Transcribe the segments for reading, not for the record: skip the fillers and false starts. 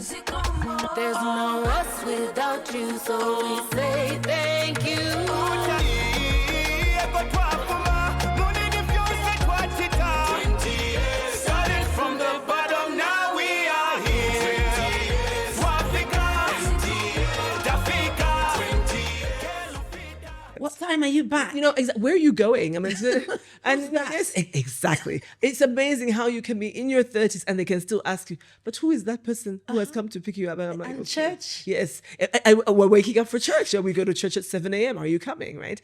There's no us without you, so we say thank you. Started from the bottom, now we are here. What time are you back? You know, where are you going? I mean, and yes, exactly. It's amazing how you can be in your 30s and they can still ask you, but who is that person who has come to pick you up? And I'm like, And okay. church? Yes. We're waking up for church. So we go to church at 7 a.m. Are you coming, right?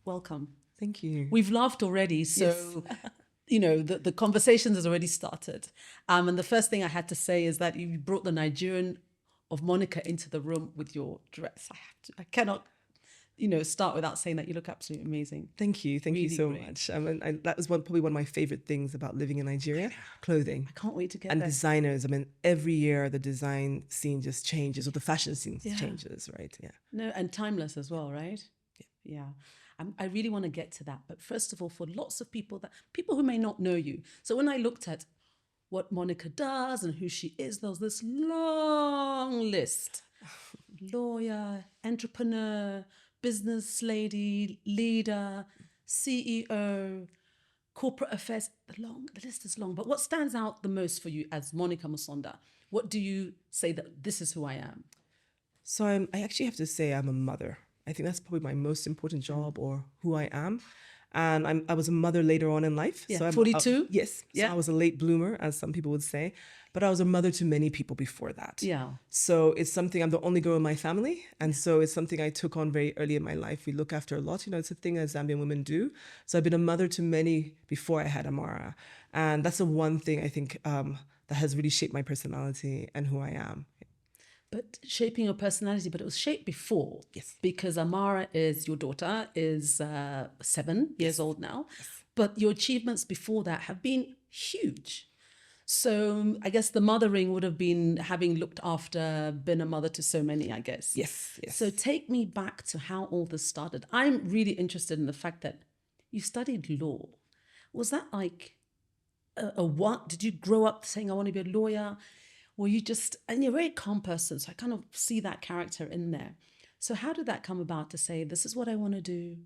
Welcome. Thank you. We've laughed already, so you know the conversations has already started. And the first thing I had to say is that you brought the Nigerian of Monica into the room with your dress. I cannot, start without saying that you look absolutely amazing. Thank you. Thank you Really so great. much. I mean, that was probably one of my favorite things about living in Nigeria, clothing. I can't wait to get And there. designers. I mean, every year the design scene just changes, or the fashion scene Yeah. changes, right? Yeah. No, and timeless as well, right? Yeah. I really want to get to that. But first of all, for lots of people who may not know you. So when I looked at what Monica does and who she is, there was this long list. Lawyer, entrepreneur, business lady, leader, CEO, corporate affairs. The list is long. But what stands out the most for you as Monica Musonda? What do you say that this is who I am? So I actually have to say I'm a mother. I think that's probably my most important job, or who I am. And I was a mother later on in life. Yeah, So I'm 42? Yes. Yeah. So I was a late bloomer, as some people would say. But I was a mother to many people before that. Yeah. So it's something, I'm the only girl in my family. And so it's something I took on very early in my life. We look after a lot. It's a thing that Zambian women do. So I've been a mother to many before I had Amara. And that's the one thing I think that has really shaped my personality and who I am. But shaping your personality, but it was shaped before. Yes. Because Amara your daughter is 7 years old now. Yes. But your achievements before that have been huge. So I guess the mothering would have been having looked after, been a mother to so many, I guess. Yes. So take me back to how all this started. I'm really interested in the fact that you studied law. Was that like a what? Did you grow up saying, I want to be a lawyer? Were you just, and you're a very calm person, so I kind of see that character in there. So how did that come about to say, this is what I want to do?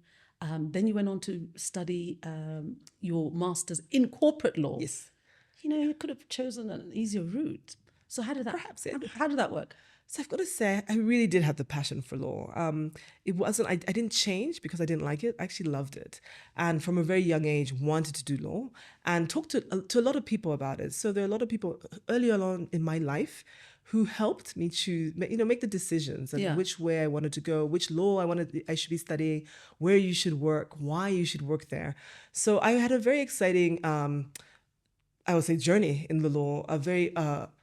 Then you went on to study your master's in corporate law. Yes. You could have chosen an easier route. So how did that, how did that work? So I've got to say, I really did have the passion for law. It wasn't, I didn't change because I didn't like it. I actually loved it. And from a very young age, wanted to do law and talked to a lot of people about it. So there are a lot of people earlier on in my life who helped me choose, make the decisions and which way I wanted to go, which law I should be studying, where you should work, why you should work there. So I had a very exciting, I would say, journey in the law, a very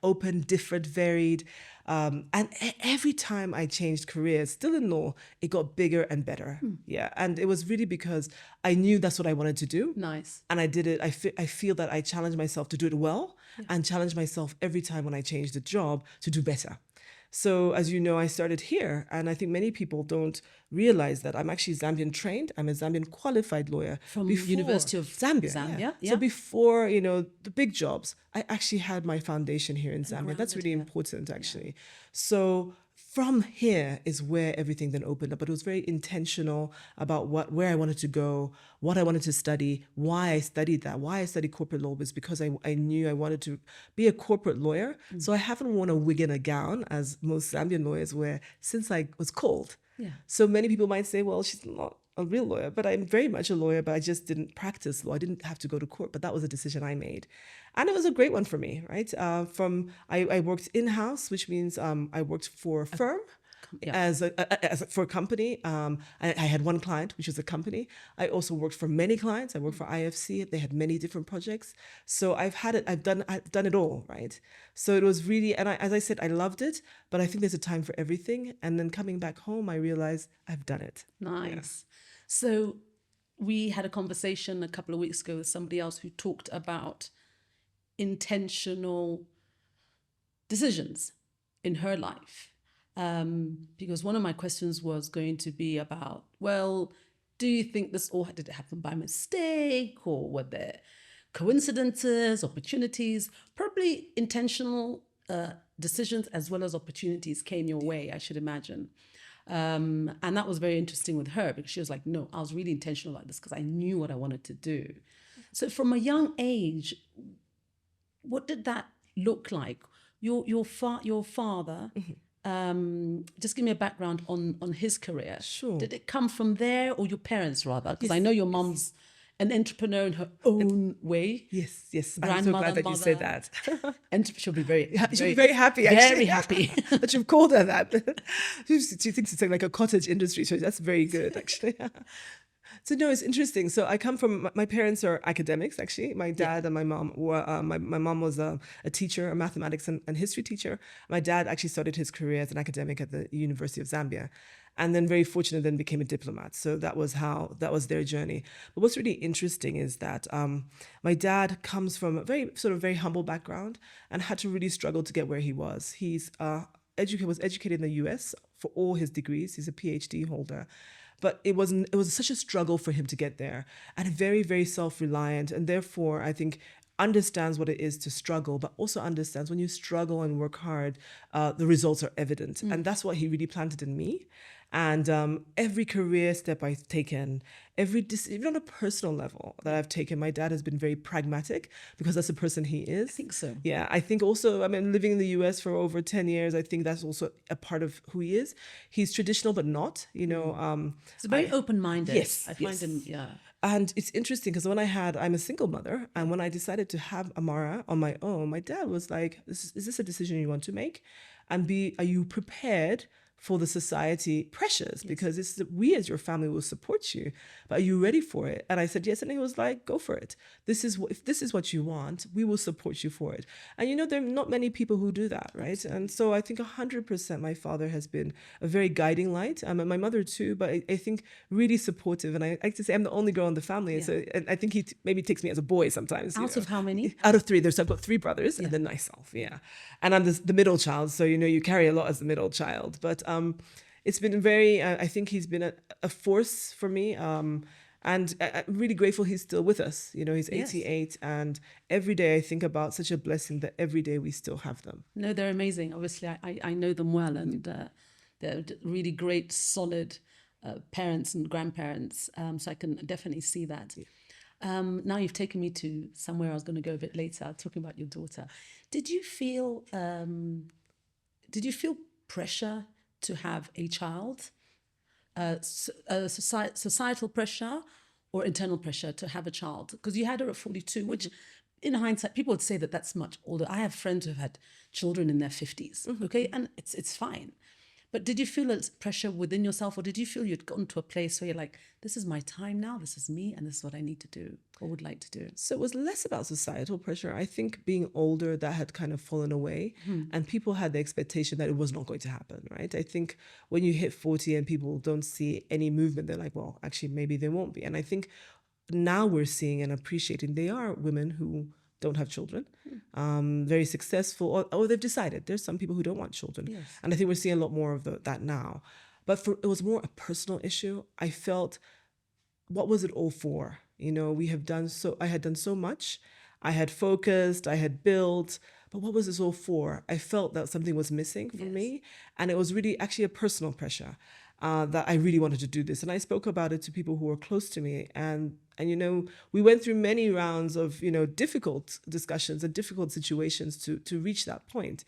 open, different, varied. And every time I changed careers, still in law, it got bigger and better. Yeah. And it was really because I knew that's what I wanted to do. Nice. And I did it. I feel that I challenged myself to do it well and challenge myself every time when I changed the job to do better. So as you know, I started here, and I think many people don't realize that I'm actually Zambian trained. I'm a Zambian qualified lawyer. From University of Zambia. So before, the big jobs, I actually had my foundation here in Zambia. That's really important, actually. So from here is where everything then opened up. But it was very intentional about where I wanted to go, what I wanted to study, why I studied that, why I studied corporate law was because I knew I wanted to be a corporate lawyer. So I haven't worn a wig and a gown as most Zambian lawyers wear since I was called. Yeah. So many people might say, well, she's not a real lawyer, but I'm very much a lawyer, but I just didn't practice law. I didn't have to go to court, but that was a decision I made. And it was a great one for me, right? I worked in-house, which means I worked for a firm, for a company. I had one client, which was a company. I also worked for many clients. I worked for IFC. They had many different projects. So I've done it all, right? So it was really, and as I said, I loved it, but I think there's a time for everything. And then coming back home, I realized I've done it. Nice. Yeah. So we had a conversation a couple of weeks ago with somebody else who talked about intentional decisions in her life. Because one of my questions was going to be about, well, do you think this all did it happen by mistake, or were there coincidences, opportunities? Probably intentional decisions as well as opportunities came your way, I should imagine. And that was very interesting with her, because she was like, no, I was really intentional about this because I knew what I wanted to do. So from a young age, what did that look like? Your father, just give me a background on his career. Sure. Did it come from there, or your parents rather? Because I know your mom's an entrepreneur in her own way. Yes. I'm so glad that you said that. And she'll be very happy, actually. Very happy. That you've called her that. She thinks it's like a cottage industry, so that's very good, actually. So no, it's interesting. So I come from, my parents are academics, actually. My dad and my mom were, my mom was a teacher, a mathematics and history teacher. My dad actually started his career as an academic at the University of Zambia. And then very fortunate, then became a diplomat. So that was their journey. But what's really interesting is that my dad comes from a very humble background and had to really struggle to get where he was. He's was educated in the US for all his degrees. He's a PhD holder. But it was such a struggle for him to get there, and very, very self-reliant. And therefore, I think understands what it is to struggle, but also understands when you struggle and work hard, the results are evident. And that's what he really planted in me. And every career step I've taken, even on a personal level that I've taken, my dad has been very pragmatic, because that's the person he is. I think so. Yeah, I think also, living in the US for over 10 years, I think that's also a part of who he is. He's traditional, but not, It's very open-minded. Yes. I find him, yeah. And it's interesting because I'm a single mother, and when I decided to have Amara on my own, my dad was like, is this a decision you want to make? And are you prepared for the society pressures? Because we as your family will support you, but are you ready for it? And I said yes, and he was like, go for it. If this is what you want, we will support you for it. And there are not many people who do that, right? Absolutely. And so I think 100% my father has been a very guiding light, and my mother too, but I think really supportive. And I like to say I'm the only girl in the family, and so I think he maybe takes me as a boy sometimes. Out of how many? Out of 3. I've got 3 brothers, and then myself, and I'm the middle child, so you carry a lot as the middle child, but it's been very, I think he's been a force for me. And I'm really grateful he's still with us. He's 88, and every day I think about such a blessing that every day we still have them. No, they're amazing. Obviously, I know them well, and they're really great, solid parents and grandparents. So I can definitely see that. Yeah. Now you've taken me to somewhere I was going to go a bit later, talking about your daughter. Did you feel pressure to have a child, societal pressure or internal pressure to have a child? Because you had her at 42, which in hindsight, people would say that that's much older. I have friends who have had children in their 50s, okay? And it's fine. But did you feel a pressure within yourself, or did you feel you'd gotten to a place where you're like, this is my time now, this is me, and this is what I need to do or would like to do? So it was less about societal pressure. I think being older, that had kind of fallen away, and people had the expectation that it was not going to happen, right? I think when you hit 40 and people don't see any movement, they're like, well, actually, maybe there won't be. And I think now we're seeing and appreciating they are women who don't have children, very successful, or they've decided. There's some people who don't want children. Yes. And I think we're seeing a lot more of that now. But it was more a personal issue. I felt, what was it all for? I had done so much. I had focused, I had built, but what was this all for? I felt that something was missing for me. And it was really actually a personal pressure that I really wanted to do this. And I spoke about it to people who were close to me. And we went through many rounds of, difficult discussions and difficult situations to reach that point.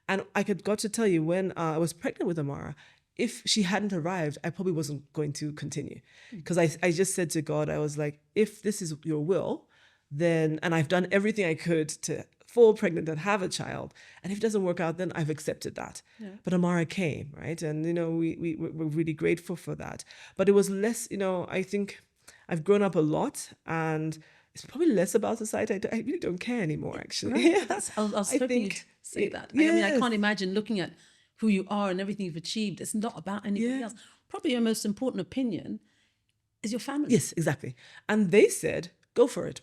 And I got to tell you, when I was pregnant with Amara, if she hadn't arrived, I probably wasn't going to continue. Because I just said to God, I was like, if this is your will, then, and I've done everything I could to fall pregnant and have a child, and if it doesn't work out, then I've accepted that. Yeah. But Amara came, right? And, we're really grateful for that. But it was less, I think I've grown up a lot, and it's probably less about society. I really don't care anymore, actually. Right. I was hoping you'd say that. Yes. I can't imagine looking at who you are and everything you've achieved. It's not about anything else. Probably your most important opinion is your family. Yes, exactly. And they said, go for it.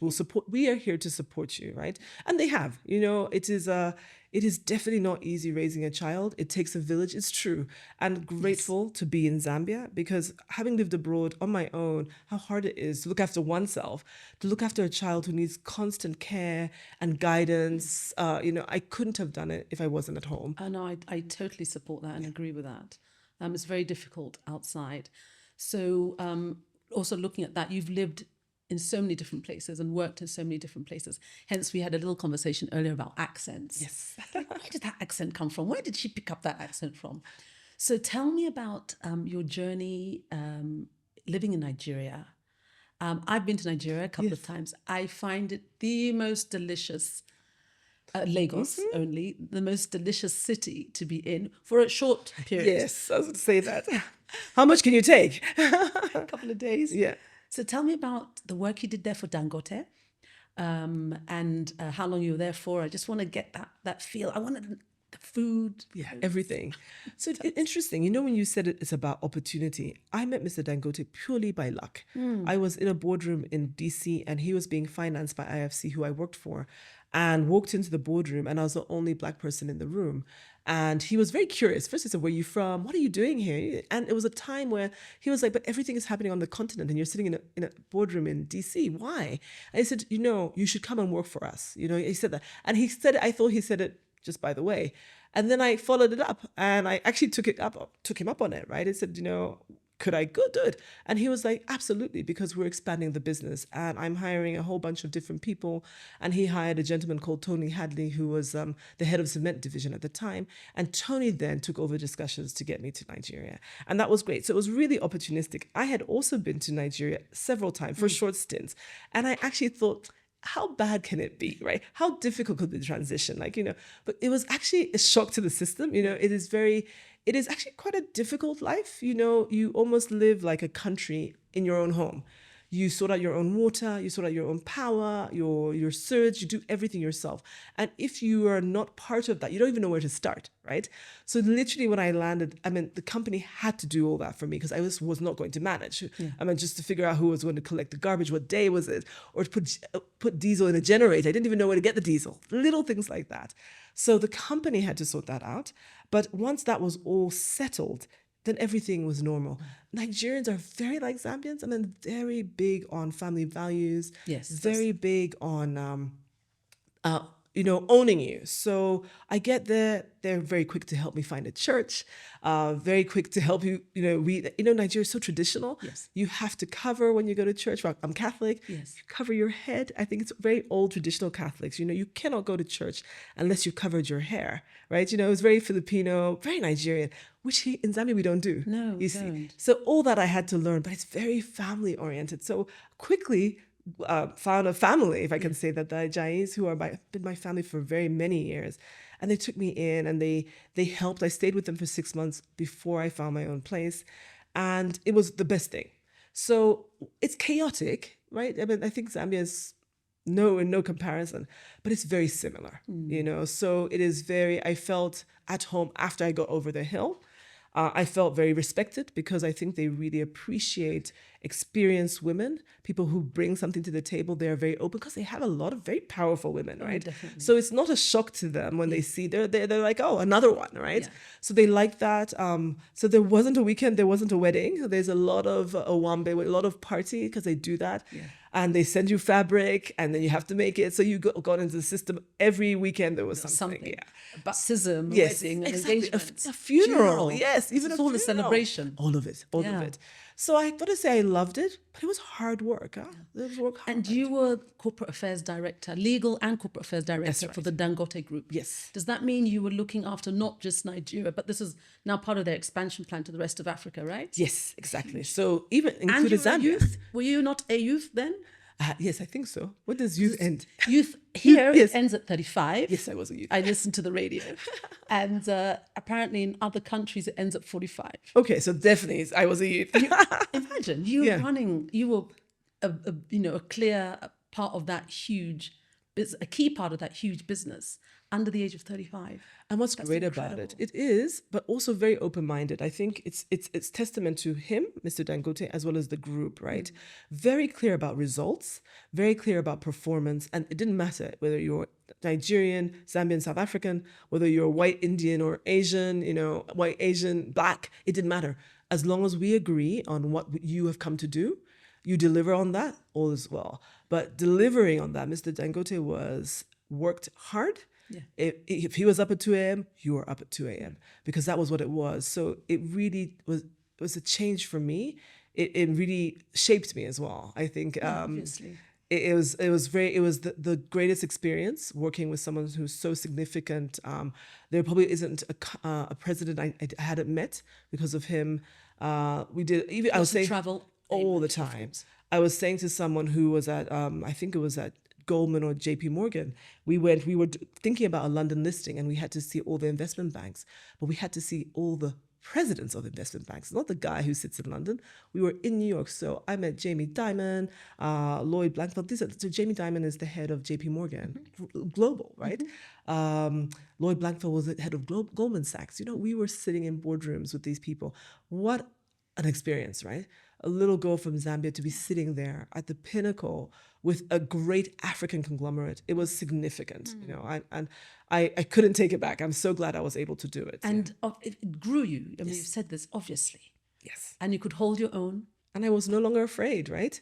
We are here to support you, right? And they have, it is definitely not easy raising a child. It takes a village. It's true. And grateful to be in Zambia, because having lived abroad on my own, how hard it is to look after oneself, to look after a child who needs constant care and guidance. I couldn't have done it if I wasn't at home. No, I totally support that and agree with that. It's very difficult outside. So also looking at that, you've lived in so many different places and worked in so many different places. Hence, we had a little conversation earlier about accents. Yes. Where did that accent come from? Where did she pick up that accent from? So tell me about your journey living in Nigeria. I've been to Nigeria a couple of times. I find it the most delicious, Lagos only, the most delicious city to be in for a short period. Yes, I was going to say that. How much can you take? A couple of days. Yeah. So tell me about the work you did there for Dangote, and how long you were there for. I just want to get that feel. I wanted the food. Yeah, everything. So interesting. When you said it's about opportunity, I met Mr. Dangote purely by luck. I was in a boardroom in DC, and he was being financed by IFC, who I worked for, and walked into the boardroom, and I was the only Black person in the room. And he was very curious. First he said, where are you from? What are you doing here? And it was a time where he was like, but everything is happening on the continent and you're sitting in a boardroom in DC. Why? And I said, you should come and work for us. He said that. And he said it, I thought he said it just by the way. And then I followed it up, and I actually took him up on it, right? I said, could I go do it? And he was like, absolutely, because we're expanding the business and I'm hiring a whole bunch of different people. And he hired a gentleman called Tony Hadley, who was the head of cement division at the time. And Tony then took over discussions to get me to Nigeria. And that was great. So it was really opportunistic. I had also been to Nigeria several times for short stints. And I actually thought, how bad can it be, right? How difficult could the transition? But it was actually a shock to the system. It is actually quite a difficult life. You almost live like a country in your own home. You sort out your own water, you sort out your own power, your surge, you do everything yourself. And if you are not part of that, you don't even know where to start, right? So literally when I landed, the company had to do all that for me because I was not going to manage. Yeah. Just to figure out who was going to collect the garbage, what day was it, or to put diesel in a generator. I didn't even know where to get the diesel, little things like that. So the company had to sort that out. But once that was all settled, then everything was normal. Nigerians are very like Zambians. Very big on family values. Yes. Very big on, owning you. So I get there. They're very quick to help me find a church. Very quick to help you. Nigeria is so traditional. Yes. You have to cover when you go to church. Well, I'm Catholic. Yes. You cover your head. I think it's very old traditional Catholics. You cannot go to church unless you covered your hair, right? It's very Filipino, very Nigerian, which in Zambia we don't do. No, we see. don't. So all that I had to learn, but it's very family oriented. So quickly found a family, if I can say that, the Ajais, who been my family for very many years. And they took me in and they helped. I stayed with them for 6 months before I found my own place. And it was the best thing. So it's chaotic, right? I think Zambia is in no comparison, but it's very similar, So it is I felt at home after I got over the hill. I felt very respected because I think they really appreciate experienced women, people who bring something to the table. They are very open because they have a lot of very powerful women, right? Definitely. So it's not a shock to them when they see they're like, oh, another one, right? Yeah. So they like that. So there wasn't a weekend, there wasn't a wedding. So there's a lot of owambe, a lot of party because they do that. Yeah. And they send you fabric and then you have to make it. So you got into the system. Every weekend there was something. Yeah. Baptism, yes, wedding, exactly. engagement. A funeral. Yes, even it's a all funeral. a celebration. All of it. All of it. So I got to say I loved it, but it was hard work. Huh? It was work hard. And you were corporate affairs director, legal and corporate affairs director right. for the Dangote Group. Yes. Does that mean you were looking after not just Nigeria, but this is now part of their expansion plan to the rest of Africa, right? Yes, exactly. So even included Zambia. And you were a youth? Were you not a youth then? Yes, I think so. When does youth end? Youth here Yes. it ends at 35. Yes, I was a youth. I listened to the radio. And apparently in other countries it ends at 45. Okay, so definitely I was a youth. Imagine you running, you were a clear part of that huge a key part of that huge business under the age of 35. And what's That's great about incredible. it is, but also very open-minded. I think it's testament to him, Mr. Dangote, as well as the group, right? Very clear about results, very clear about performance, and it didn't matter whether you're Nigerian, Zambian, South African, whether you're white Indian or Asian, white Asian, black, it didn't matter. As long as we agree on what you have come to do, you deliver on that, all is well. But delivering on that, Mr. Dangote worked hard. Yeah. If he was up at 2 a.m., you were up at 2 a.m. because that was what it was. So it really was a change for me. It really shaped me as well. I think Obviously. it was the greatest experience working with someone who's so significant. There probably isn't a president I hadn't met because of him. We did even I was saying travel all the time. I was saying to someone who was at I think it was at Goldman or JP Morgan, we were thinking about a London listing, and we had to see all the investment banks, but we had to see all the presidents of investment banks, not the guy who sits in London. We were in New York, so I met Jamie Dimon, Lloyd Blankfeld. So Jamie Dimon is the head of JP Morgan, global, right? Lloyd Blankfeld was the head of Goldman Sachs. We were sitting in boardrooms with these people. What an experience, right? A little girl from Zambia to be sitting there at the pinnacle with a great African conglomerate. It was significant, and I couldn't take it back. I'm so glad I was able to do it. And it grew you. I mean, you've said this, obviously. Yes. And you could hold your own. And I was no longer afraid, right?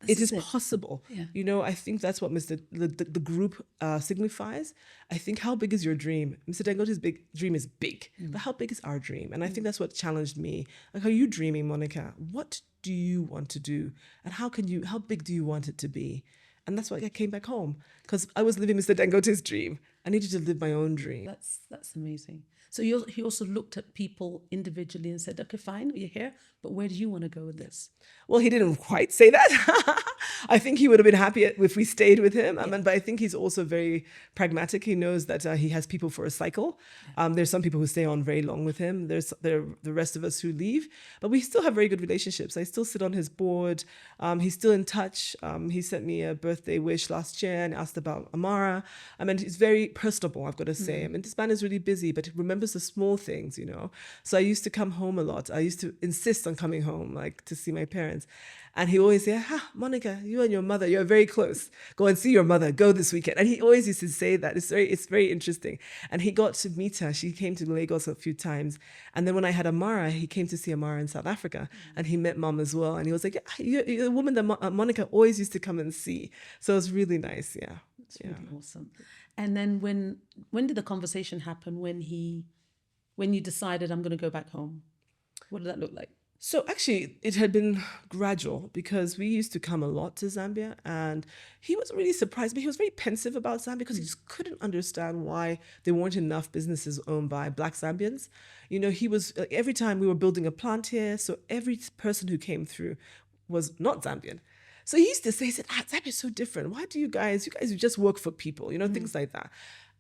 It is possible. Yeah. I think that's what the group signifies. I think, how big is your dream? Mr. Dangote's dream is big, but how big is our dream? And I think that's what challenged me. Like, are you dreaming, Monica? What do you want to do? And how big do you want it to be? And that's why I came back home, because I was living Mr. Dangote's dream. I needed to live my own dream. That's amazing. So he also looked at people individually and said, okay, fine, you're here, but where do you want to go with this? Well, he didn't quite say that. I think he would have been happy if we stayed with him. But I think he's also very pragmatic. He knows that he has people for a cycle. There's some people who stay on very long with him. There are the rest of us who leave. But we still have very good relationships. I still sit on his board. He's still in touch. He sent me a birthday wish last year and asked about Amara. I mean, he's very personable, I've got to say. I mean, this man is really busy, but he remembers the small things, So I used to come home a lot. I used to insist on coming home, like, to see my parents. And he always said, Monica, you and your mother, you're very close. Go and see your mother. Go this weekend. And he always used to say that. It's very interesting. And he got to meet her. She came to Lagos a few times. And then when I had Amara, he came to see Amara in South Africa. And he met Mom as well. And he was like, you're the woman that Monica always used to come and see. So it was really nice. Yeah. It's really awesome. And then when did the conversation happen when you decided, I'm going to go back home? What did that look like? So actually, it had been gradual, because we used to come a lot to Zambia, and he was really surprised, but he was very pensive about Zambia because he just couldn't understand why there weren't enough businesses owned by Black Zambians. He was, every time we were building a plant here, so every person who came through was not Zambian. So he used to say, Zambia is so different. Why do you guys just work for people, things like that.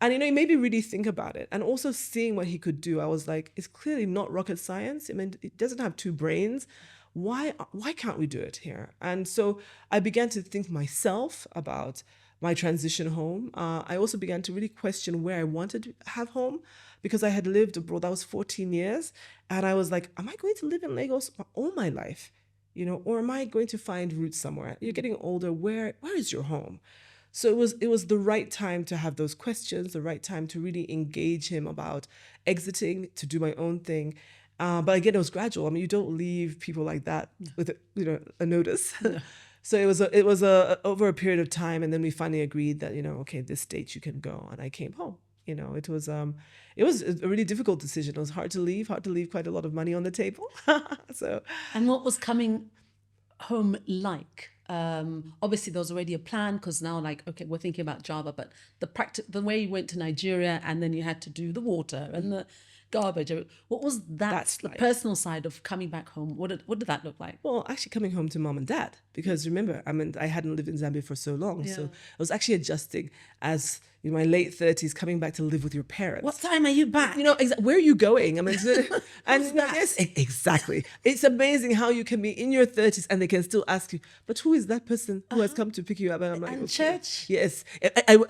And, it made me really think about it. And also seeing what he could do, I was like, it's clearly not rocket science. I mean, it doesn't have two brains. Why can't we do it here? And so I began to think myself about my transition home. I also began to really question where I wanted to have home, because I had lived abroad. That was 14 years. And I was like, am I going to live in Lagos all my life? Or am I going to find roots somewhere? You're getting older. Where is your home? So it was the right time to have those questions, the right time to really engage him about exiting, to do my own thing. But again, it was gradual. I mean, you don't leave people like that with a notice. No. So it was over a period of time, and then we finally agreed that okay, this date you can go, and I came home. It was a really difficult decision. It was hard to leave quite a lot of money on the table. And what was coming home like? Obviously there was already a plan, because now, like, okay, we're thinking about Java, but the way you went to Nigeria, and then you had to do the water and the garbage. What was that? That's the personal side of coming back home. What did that look like? Well, actually coming home to Mom and Dad. Because remember, I hadn't lived in Zambia for so long. So I was actually adjusting as in my late 30s, coming back to live with your parents. What time are you back? Where are you going? Yes, exactly. It's amazing how you can be in your 30s and they can still ask you, but who is that person who has come to pick you up? And I'm like, and okay. church? Yes.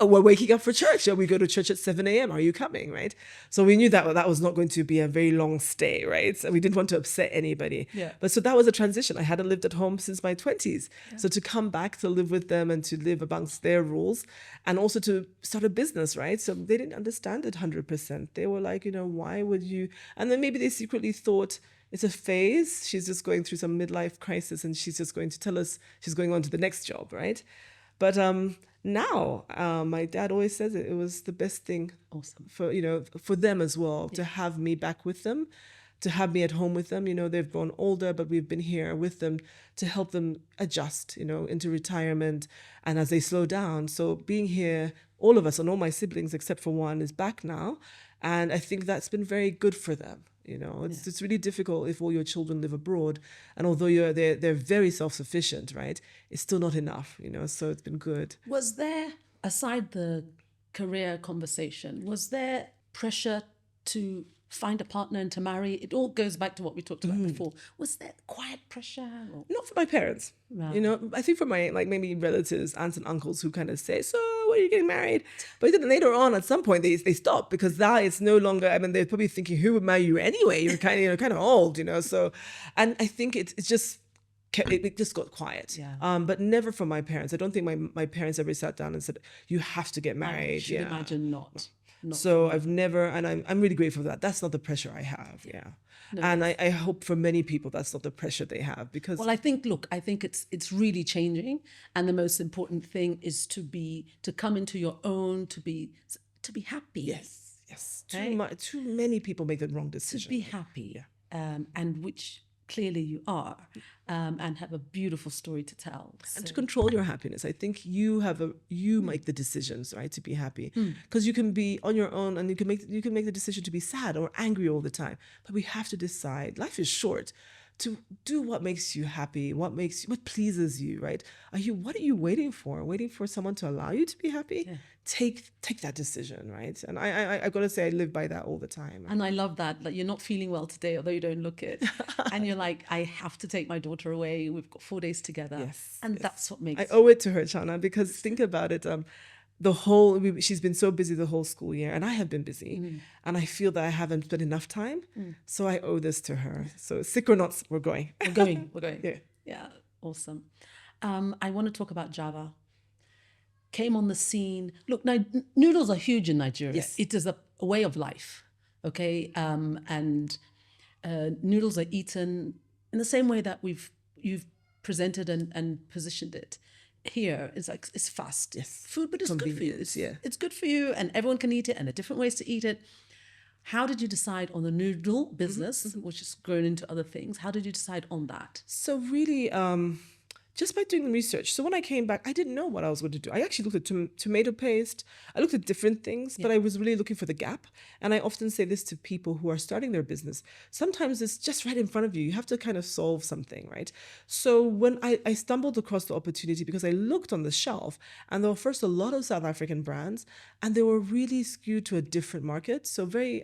We're waking up for church. We go to church at 7 a.m. Are you coming? Right. So we knew that was not going to be a very long stay. Right. So we didn't want to upset anybody. Yeah. But so that was a transition. I hadn't lived at home since my 20s. Yeah. So to come back to live with them and to live amongst their rules and also to start a business, right? So they didn't understand it 100%. They were like, why would you? And then maybe they secretly thought it's a phase. She's just going through some midlife crisis and she's just going to tell us she's going on to the next job, right? But now, my dad always says it was the best thing for them as well, to have me back with them, to have me at home with them. They've grown older, but we've been here with them to help them adjust, into retirement and as they slow down. So being here, all of us and all my siblings, except for one, is back now. And I think that's been very good for them. It's really difficult if all your children live abroad. And although they're very self-sufficient, right? It's still not enough, so it's been good. Was there, aside the career conversation, was there pressure to find a partner and to marry? It all goes back to what we talked about before. Was there quiet pressure? Or? Not for my parents. Right. I think for my maybe relatives, aunts and uncles who kind of say, so when are you getting married? But then later on, at some point, they stop because now it's no longer, they're probably thinking, who would marry you anyway? You're kind of old, so, and I think it just got quiet. Yeah. But never from my parents. I don't think my parents ever sat down and said, you have to get married. I should imagine not. So I've never, and I'm really grateful for that. That's not the pressure I have. Yeah. No, and I hope for many people that's not the pressure they have because. Well, I think it's really changing, and the most important thing is to come into your own, to be happy. Yes. Right? Too many people make the wrong decision. To be happy, and which clearly you are, and have a beautiful story to tell. And to control your happiness. I think you make the decisions, right, to be happy. Because you can be on your own and you can make the decision to be sad or angry all the time. But we have to decide. Life is short. To do what makes you happy, what pleases you, right? What are you waiting for? Waiting for someone to allow you to be happy? Yeah. Take that decision, right? And I got to say, I live by that all the time. And I love that. Like, you're not feeling well today, although you don't look it. And you're like, I have to take my daughter away. We've got 4 days together. Yes. And that's what makes. I owe it to her, Chana, because think about it. She's been so busy the whole school year, and I have been busy, and I feel that I haven't spent enough time. So I owe this to her. So sick or not, we're going. We're going. Yeah, awesome. I want to talk about Java. Came on the scene. Look, now noodles are huge in Nigeria. Yes. It is a way of life. Okay, and noodles are eaten in the same way that you've presented and positioned it. Here it's fast food, but it's good for you. It's good for you, and everyone can eat it, and there are different ways to eat it. How did you decide on the noodle business, which has grown into other things? How did you decide on that? So really, just by doing the research. So when I came back, I didn't know what I was going to do. I actually looked at tomato paste. I looked at different things, but I was really looking for the gap. And I often say this to people who are starting their business. Sometimes it's just right in front of you. You have to kind of solve something, right? So when I stumbled across the opportunity because I looked on the shelf, and there were first a lot of South African brands, and they were really skewed to a different market. So very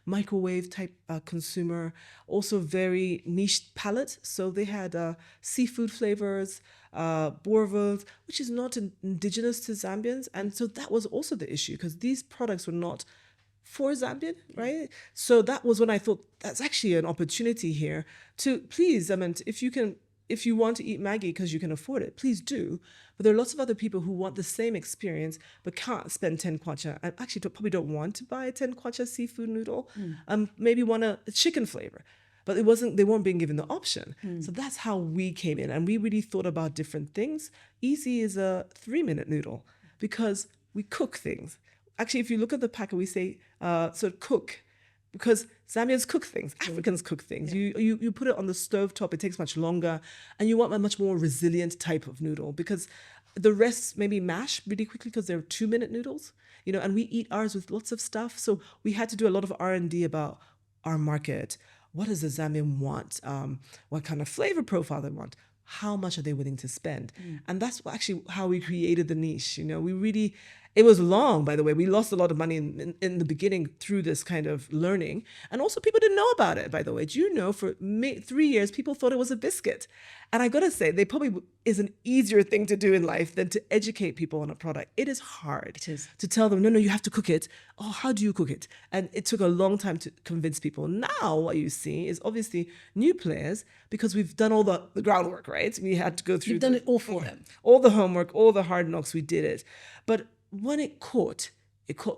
microwave type consumer, also very niche palate. So they had seafood flavors, boerewors, which is not indigenous to Zambians. And so that was also the issue because these products were not for Zambian, right? So that was when I thought that's actually an opportunity here to please, if you want to eat Maggie because you can afford it, please do. But there are lots of other people who want the same experience but can't spend 10 kwacha and actually probably don't want to buy a 10 kwacha seafood noodle. Maybe want a chicken flavor. But they weren't being given the option. So that's how we came in. And we really thought about different things. Easy is a 3-minute noodle because we cook things. Actually, if you look at the packet, we say, cook. Because Zambians cook things, Africans cook things. Yeah. You put it on the stovetop, it takes much longer, and you want a much more resilient type of noodle because the rest maybe mash really quickly because they're 2-minute noodles, and we eat ours with lots of stuff. So we had to do a lot of R&D about our market. What does the Zambian want? What kind of flavor profile they want? how much are they willing to spend? And that's actually how we created the niche. It was long, by the way. We lost a lot of money in the beginning through this kind of learning. And also people didn't know about it, by the way. Do you know, for 3 years, people thought it was a biscuit. And I got to say, they probably is an easier thing to do in life than to educate people on a product. It is hard to tell them, no, you have to cook it. Oh, how do you cook it? And it took a long time to convince people. Now what you see is obviously new players, because we've done all the groundwork, right? We had to go through. You've done it all for them. All the homework, all the hard knocks, we did it. But when it caught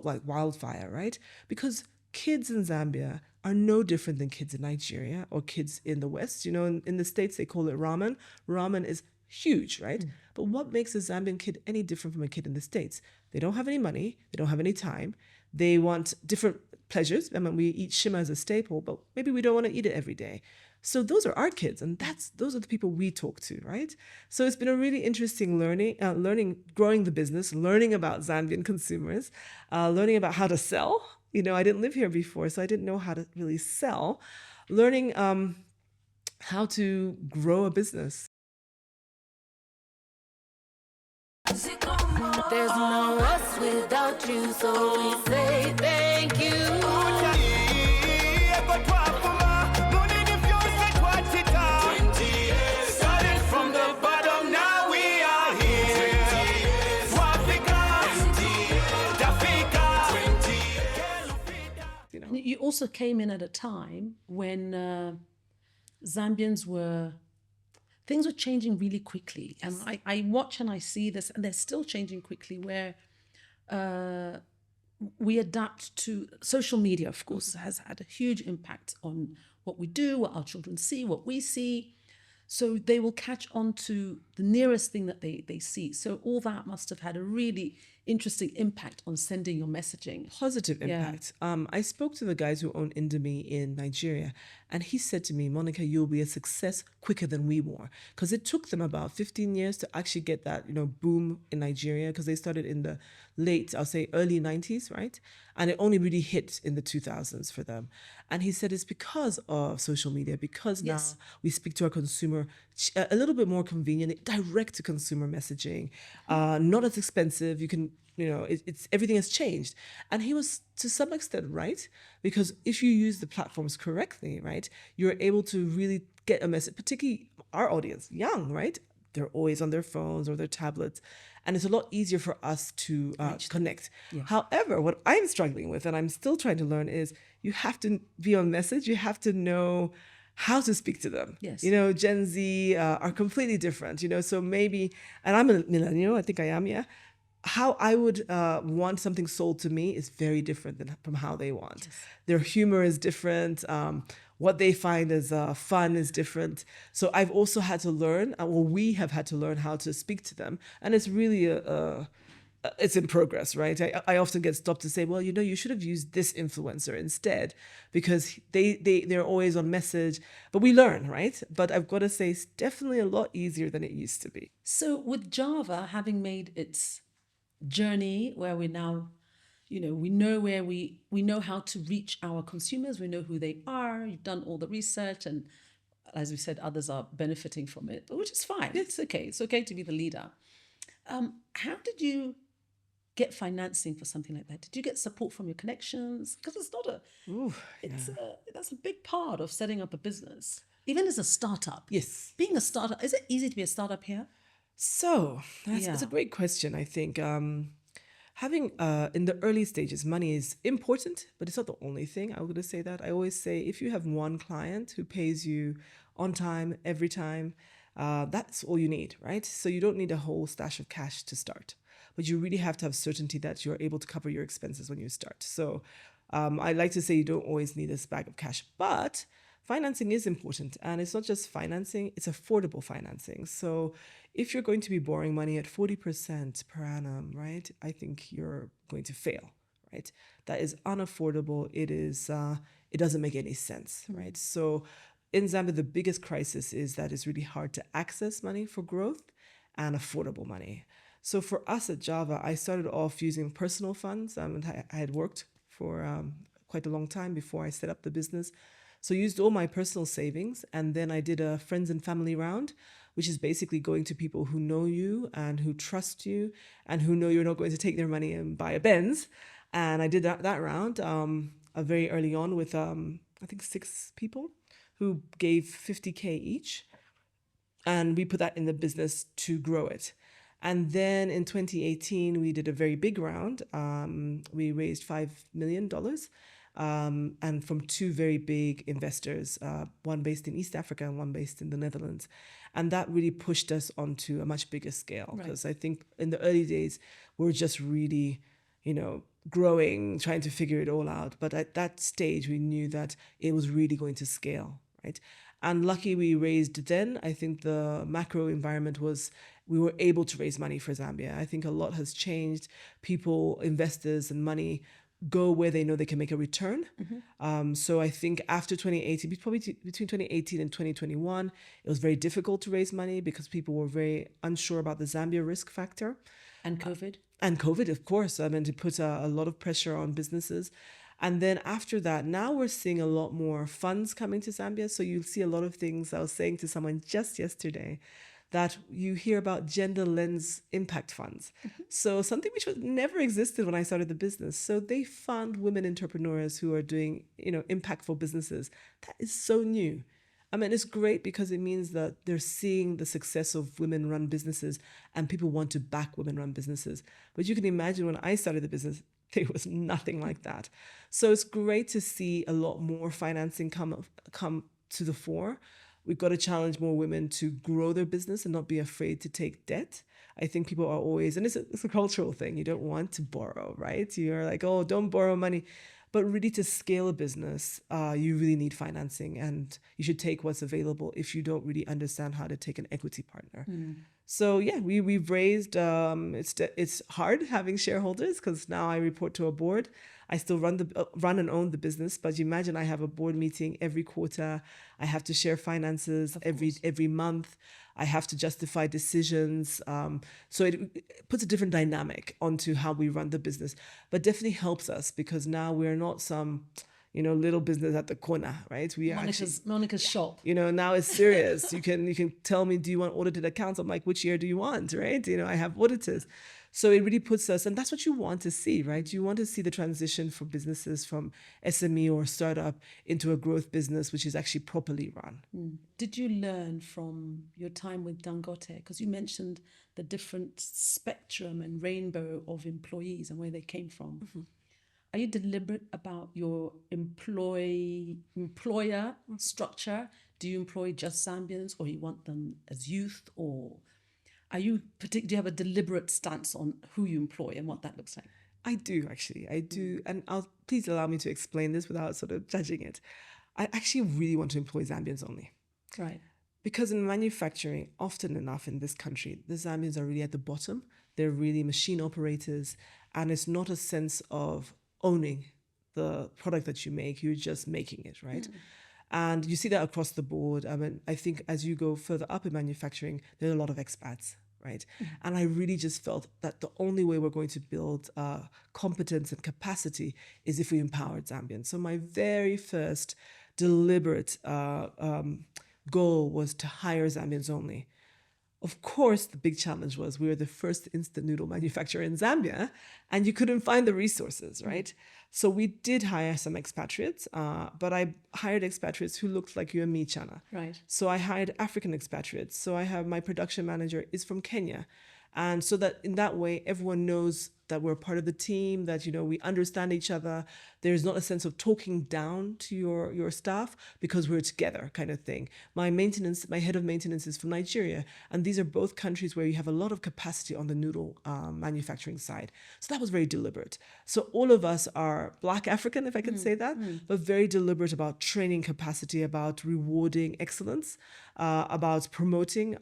like wildfire, right? Because kids in Zambia are no different than kids in Nigeria or kids in the West. In the States, they call it ramen. Ramen is huge, right? But what makes a Zambian kid any different from a kid in the States? They don't have any money. They don't have any time. They want different pleasures. I mean, we eat shima as a staple, but maybe we don't want to eat it every day. So those are our kids, and those are the people we talk to, right? So it's been a really interesting learning, growing the business, learning about Zambian consumers, learning about how to sell. I didn't live here before, so I didn't know how to really sell. Learning how to grow a business. There's no us without you, so we say thank you. You also came in at a time when things were changing really quickly. Yes. And I watch and I see this, and they're still changing quickly, where we adapt to social media, of course, has had a huge impact on what we do, what our children see, what we see. So they will catch on to the nearest thing that they see. So all that must have had a really interesting impact on sending your messaging. Positive impact. Yeah. I spoke to the guys who own Indomie in Nigeria, and he said to me, Monica, you'll be a success quicker than we were. Because it took them about 15 years to actually get that, boom in Nigeria, because they started in the early 90s, right? And it only really hit in the 2000s for them. And he said it's because of social media, because now we speak to our consumer a little bit more convenient, direct to consumer messaging, not as expensive. You can, it's everything has changed. And he was to some extent right, because if you use the platforms correctly, right, you're able to really get a message, particularly our audience, young, right? They're always on their phones or their tablets. And it's a lot easier for us to connect. Yeah. However, what I'm struggling with, and I'm still trying to learn, is you have to be on message. You have to know how to speak to them. Yes. Gen Z are completely different, so maybe, and I'm a millennial, I think I am, yeah. How I would want something sold to me is very different from how they want. Yes. Their humor is different. What they find as fun is different. So I've also had to learn, we have had to learn how to speak to them. And it's really it's in progress, right? I often get stopped to say, well, you should have used this influencer instead, because they're always on message. But we learn, right? But I've got to say, it's definitely a lot easier than it used to be. So with Java having made its journey where we now, we know where we know how to reach our consumers, we know who they are, you've done all the research, and as we said, others are benefiting from it, which is fine. It's okay to be the leader. How did you get financing for something like that? Did you get support from your connections? Because it's not that's a big part of setting up a business, even as a startup. Yes. Being a startup, is it easy to be a startup here? So that's a great question. I think having in the early stages, money is important, but it's not the only thing. I'm going to say that. I always say, if you have one client who pays you on time, every time, that's all you need, right? So you don't need a whole stash of cash to start, but you really have to have certainty that you're able to cover your expenses when you start. So I like to say you don't always need this bag of cash, but financing is important. And it's not just financing, it's affordable financing. So if you're going to be borrowing money at 40% per annum, right, I think you're going to fail, right? That is unaffordable. It doesn't make any sense, right? So in Zambia, the biggest crisis is that it's really hard to access money for growth and affordable money. So for us at Java, I started off using personal funds. I had worked for quite a long time before I set up the business. So I used all my personal savings, and then I did a friends and family round which is basically going to people who know you and who trust you and who know you're not going to take their money and buy a Benz. And I did that round very early on with, I think, 6 people who gave 50K each. And we put that in the business to grow it. And then in 2018, we did a very big round. We raised $5 million. And from 2 very big investors, one based in East Africa and one based in the Netherlands. And that really pushed us onto a much bigger scale. Because I think in the early days, we were just really, growing, trying to figure it all out. But at that stage, we knew that it was really going to scale, right? And lucky we raised then. I think the macro environment was, we were able to raise money for Zambia. I think a lot has changed. People, investors and money go where they know they can make a return. So I think after 2018, probably between 2018 and 2021, it was very difficult to raise money because people were very unsure about the Zambia risk factor. And COVID? And COVID, of course. I mean, it put a lot of pressure on businesses. And then after that, now we're seeing a lot more funds coming to Zambia. So you'll see a lot of things. I was saying to someone just yesterday that you hear about gender lens impact funds. So something which was never existed when I started the business. So they fund women entrepreneurs who are doing, impactful businesses. That is so new. I mean, it's great because it means that they're seeing the success of women-run businesses and people want to back women-run businesses. But you can imagine when I started the business, there was nothing like that. So it's great to see a lot more financing come to the fore. We've got to challenge more women to grow their business and not be afraid to take debt. I think people are always, and it's a cultural thing. You don't want to borrow, right? You're like, oh, don't borrow money. But really to scale a business, you really need financing, and you should take what's available if you don't really understand how to take an equity partner. So yeah, we've raised, it's hard having shareholders because now I report to a board. I still run and own the business, but you imagine I have a board meeting every quarter. I have to share finances every month. I have to justify decisions. So it puts a different dynamic onto how we run the business, but definitely helps us because now we're not some, little business at the corner, right? We are Monica's shop. Now it's serious. You can tell me, do you want audited accounts? I'm like, which year do you want, right? I have auditors. So it really puts us, and that's what you want to see, right? You want to see the transition for businesses from SME or startup into a growth business, which is actually properly run. Did you learn from your time with Dangote? Because you mentioned the different spectrum and rainbow of employees and where they came from. Are you deliberate about your employer structure? Do you employ just Zambians, or you want them as youth, or do you have a deliberate stance on who you employ and what that looks like? I do, actually. I do. And please allow me to explain this without sort of judging it. I actually really want to employ Zambians only. Right. Because in manufacturing, often enough in this country, the Zambians are really at the bottom. They're really machine operators. And it's not a sense of owning the product that you make. You're just making it, right? And you see that across the board. I mean, I think as you go further up in manufacturing, there are a lot of expats, right? And I really just felt that the only way we're going to build competence and capacity is if we empowered Zambians. So my very first deliberate goal was to hire Zambians only. Of course, the big challenge was we were the first instant noodle manufacturer in Zambia, and you couldn't find the resources, right? So we did hire some expatriates, but I hired expatriates who looked like you and me, Chana. Right. So I hired African expatriates. So I have my production manager is from Kenya. And so that in that way, everyone knows that we're part of the team, that, we understand each other. There's not a sense of talking down to your staff because we're together kind of thing. My head of maintenance is from Nigeria. And these are both countries where you have a lot of capacity on the noodle manufacturing side. So that was very deliberate. So all of us are Black African, if I can say that, but very deliberate about training capacity, about rewarding excellence, about promoting.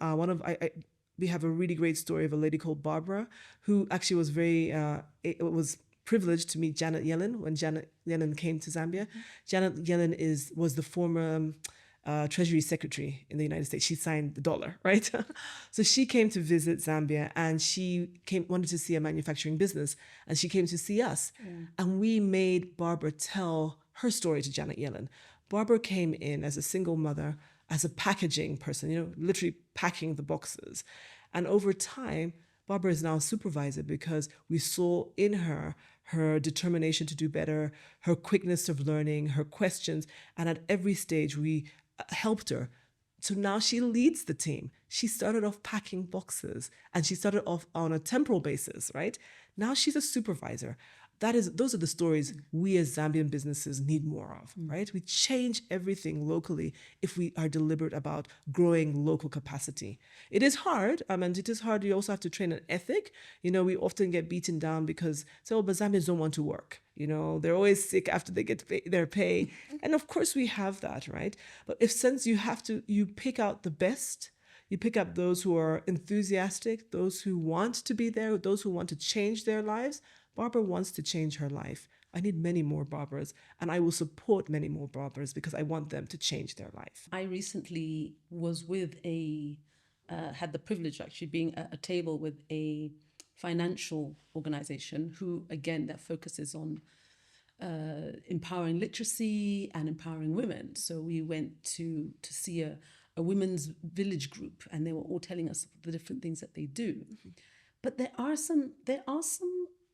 We have a really great story of a lady called Barbara, who actually was was privileged to meet Janet Yellen when Janet Yellen came to Zambia. Janet Yellen was the former Treasury Secretary in the United States. She signed the dollar, right? So she came to visit Zambia, and she wanted to see a manufacturing business, and she came to see us. And we made Barbara tell her story to Janet Yellen. Barbara came in as a single mother as a packaging person, literally packing the boxes. And over time, Barbara is now a supervisor because we saw in her determination to do better, her quickness of learning, her questions. And at every stage, we helped her. So now she leads the team. She started off packing boxes and she started off on a temporal basis, right? Now she's a supervisor. Those are the stories we as Zambian businesses need more of, right? We change everything locally if we are deliberate about growing local capacity. It is hard. And it is hard. You also have to train an ethic. We often get beaten down because, but Zambians don't want to work. They're always sick after they get their pay. And of course we have that, right? But since you pick out the best, you pick up those who are enthusiastic, those who want to be there, those who want to change their lives. Barbara wants to change her life. I need many more Barbaras, and I will support many more Barbaras because I want them to change their life. I recently was with had the privilege of actually being at a table with a financial organization who, again, their focus is on empowering literacy and empowering women. So we went to see a women's village group, and they were all telling us the different things that they do. But there are some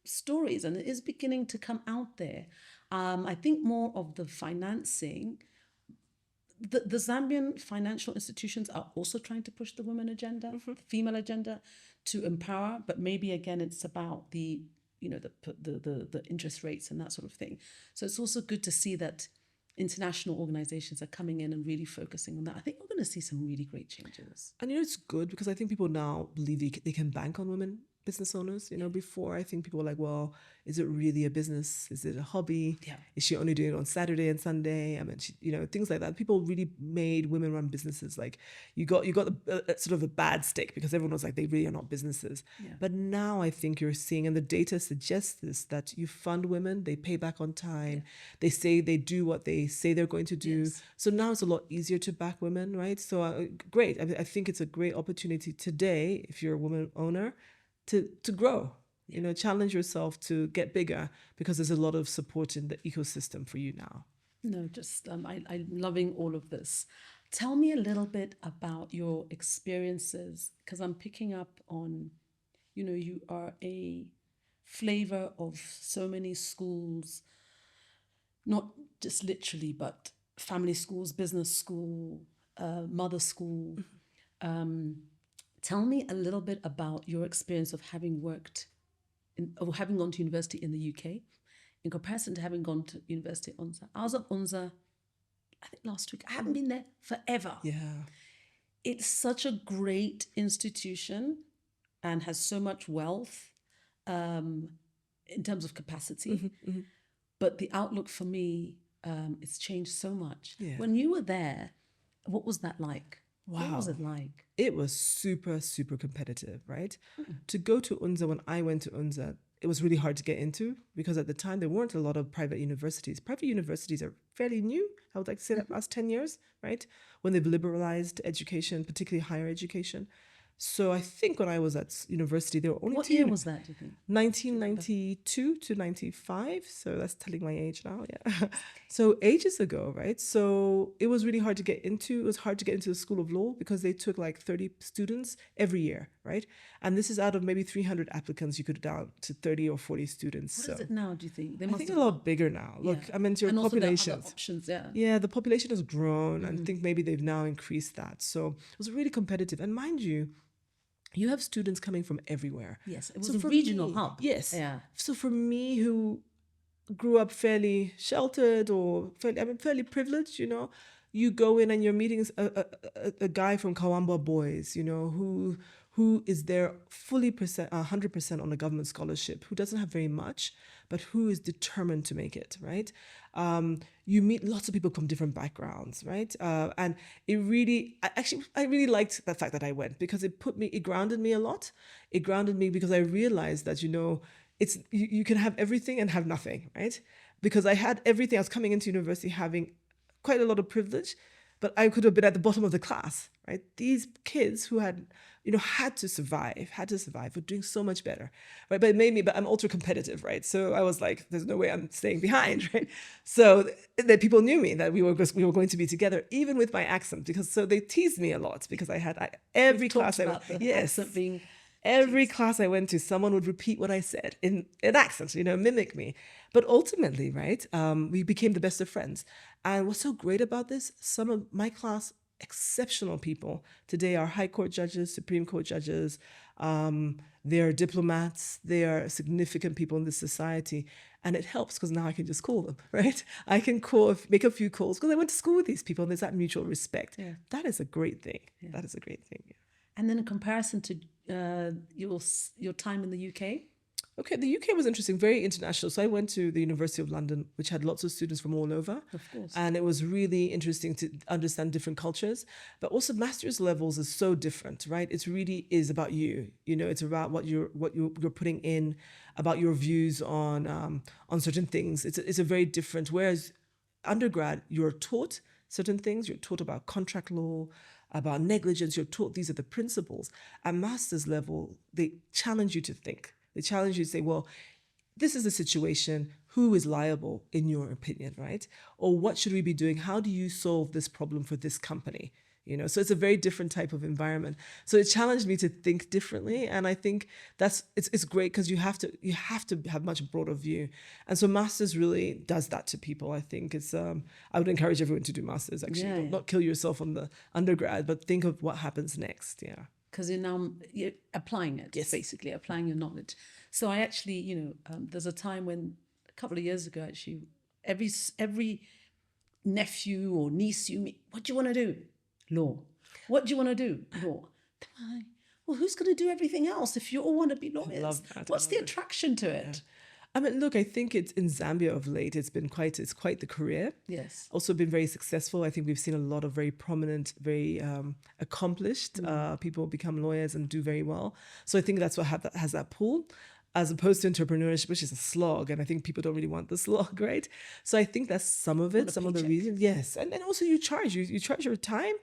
stories, and it is beginning to come out there. I think more of the financing. The Zambian financial institutions are also trying to push the women agenda, the female agenda, to empower. But maybe again, it's about the interest rates and that sort of thing. So it's also good to see that international organizations are coming in and really focusing on that. I think we're going to see some really great changes. And it's good because I think people now believe they can bank on women business owners. Before I think people were like, well, is it really a business? Is it a hobby? Yeah. Is she only doing it on Saturday and Sunday? Things like that. People really made women-run businesses like you got sort of a bad stick because everyone was like, they really are not businesses. Yeah. But now I think you're seeing, and the data suggests this, that you fund women, they pay back on time, they say they do what they say they're going to do. Yes. So now it's a lot easier to back women, right? So great. I think it's a great opportunity today, if you're a woman owner, to grow, challenge yourself to get bigger because there's a lot of support in the ecosystem for you now. No, just I'm loving all of this. Tell me a little bit about your experiences, because I'm picking up on, you are a flavor of so many schools, not just literally, but family schools, business school, mother school. Tell me a little bit about your experience of having having gone to university in the UK in comparison to having gone to university at UNZA. I was at UNZA, I think last week. I haven't been there forever. Yeah. It's such a great institution and has so much wealth in terms of capacity. But the outlook for me, it's changed so much. Yeah. When you were there, what was that like? Wow. What was it like? It was super, super competitive, right? To go to UNZA, when I went to UNZA, it was really hard to get into because at the time there weren't a lot of private universities. Private universities are fairly new. I would like to say that last 10 years, right? When they've liberalized education, particularly higher education. So I think when I was at university, there were only What year was that, do you think? 1992 to 95. So that's telling my age now, yeah. So ages ago, right? So it was really hard to get into. It was hard to get into the School of Law because they took like 30 students every year, right? And this is out of maybe 300 applicants, you could down to 30 or 40 students. What is it now, do you think? I think a lot bigger now. Look, Yeah. I mean, your and population. Also options, yeah. Yeah, the population has grown. And I think maybe they've now increased that. So it was really competitive. And mind you, you have students coming from everywhere. Yes, it was a regional hub. Yes. Yeah. So for me, who grew up fairly sheltered or fairly privileged, you go in and you're meeting a guy from Kawamba Boys, who is there fully 100% on a government scholarship, who doesn't have very much, but who is determined to make it, right? You meet lots of people from different backgrounds, right? And it really, I really liked the fact that I went because it grounded me a lot. It grounded me because I realized that, it's you can have everything and have nothing, right? Because I had everything. I was coming into university having quite a lot of privilege, but I could have been at the bottom of the class, right? These kids who had had to survive, we're doing so much better, right? But it made me, but I'm ultra competitive, right? So I was like, there's no way I'm staying behind, right? So that people knew me, that we were going to be together, even with my accent, because so they teased me a lot because I had every class accent being every class I went to, someone would repeat what I said in accent, mimic me. But ultimately, right, we became the best of friends. And what's so great about this, some of my class, exceptional people today are high court judges, Supreme Court judges, they're diplomats, they are significant people in this society. And it helps because now I can just call them, right? I can make a few calls because I went to school with these people and there's that mutual respect. Yeah. That is a great thing. Yeah. That is a great thing. Yeah. And then in comparison to your time in the UK? Okay, the UK was interesting, very international. So I went to the University of London, which had lots of students from all over. Of course. And it was really interesting to understand different cultures. But also master's levels is so different, right? It really is about you. It's about what you're putting in, about your views on certain things. It's a very different. Whereas undergrad, you're taught certain things. You're taught about contract law, about negligence. You're taught these are the principles. At master's level, they challenge you to think. They challenge you to say, well, this is the situation. Who is liable in your opinion, right? Or what should we be doing? How do you solve this problem for this company? So it's a very different type of environment. So it challenged me to think differently. And I think it's great because you have to have much broader view. And so masters really does that to people. I think it's, I would encourage everyone to do masters actually. Not kill yourself on the undergrad, but think of what happens next. Yeah. Because you're applying it, basically applying your knowledge. So I actually, there's a time when a couple of years ago, actually, every nephew or niece you meet, what do you want to do? Law. What do you want to do? Law. Well, who's going to do everything else if you all want to be lawyers? I love that. What's the attraction to it? Yeah. I mean, look, I think it's in Zambia of late, it's quite the career. Yes. Also been very successful. I think we've seen a lot of very prominent, very accomplished people become lawyers and do very well. So I think that's what has that pull, as opposed to entrepreneurship, which is a slog. And I think people don't really want the slog, right? So I think that's some of it, some of the reasons. Yes. And also you charge your time.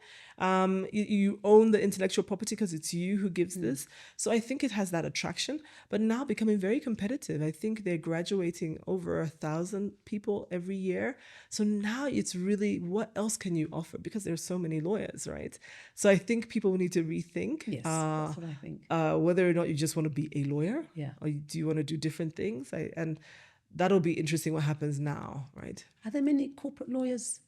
You own the intellectual property because it's you who gives this. So I think it has that attraction, but now becoming very competitive. I think they're graduating over 1,000 people every year. So now it's really, what else can you offer? Because there's so many lawyers, right? So I think people need to rethink that's what I think. Whether or not you just want to be a lawyer, or do you want to do different things? And that'll be interesting what happens now, right? Are there many corporate lawyers?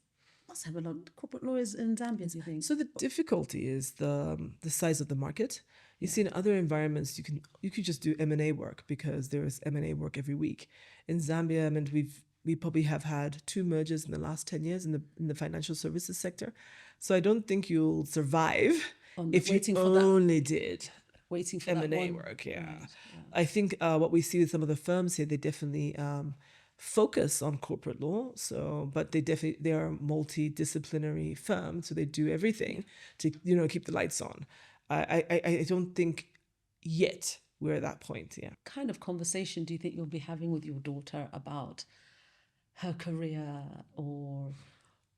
Must have a lot of corporate lawyers in Zambia, do you think? So the difficulty is the size of the market. You see in other environments, you could just do M&A work because there is M&A work every week. In Zambia, I mean, we probably have had 2 mergers in the last 10 years in the financial services sector. So I don't think you'll survive if you only did waiting for M&A work. Yeah. I think what we see with some of the firms here, they definitely focus on corporate law. So, but they are multidisciplinary firms, so they do everything to keep the lights on. I don't think yet we're at that point. Yeah. What kind of conversation do you think you'll be having with your daughter about her career or